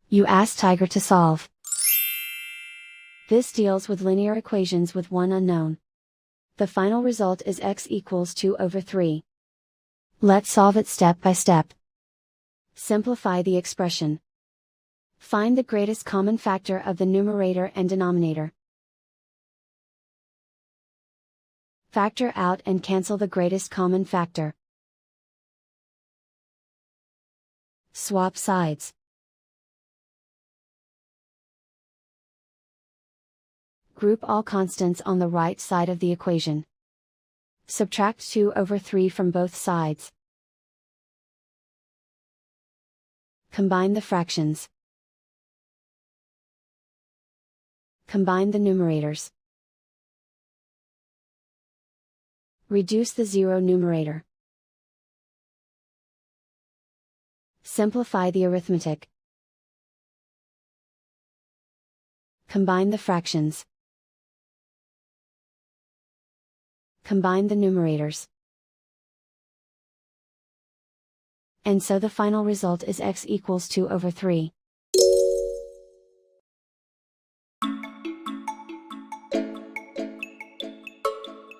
You ask Tiger to solve. This deals with linear equations with one unknown. The final result is x equals 2/3. Let's solve it step by step. Simplify the expression. Find the greatest common factor of the numerator and denominator. Factor out and cancel the greatest common factor. Swap sides. Group all constants on the right side of the equation. Subtract 2/3 from both sides. Combine the fractions. Combine the numerators. Reduce the zero numerator. Simplify the arithmetic. Combine the fractions. Combine the numerators. And so the final result is x equals 2/3.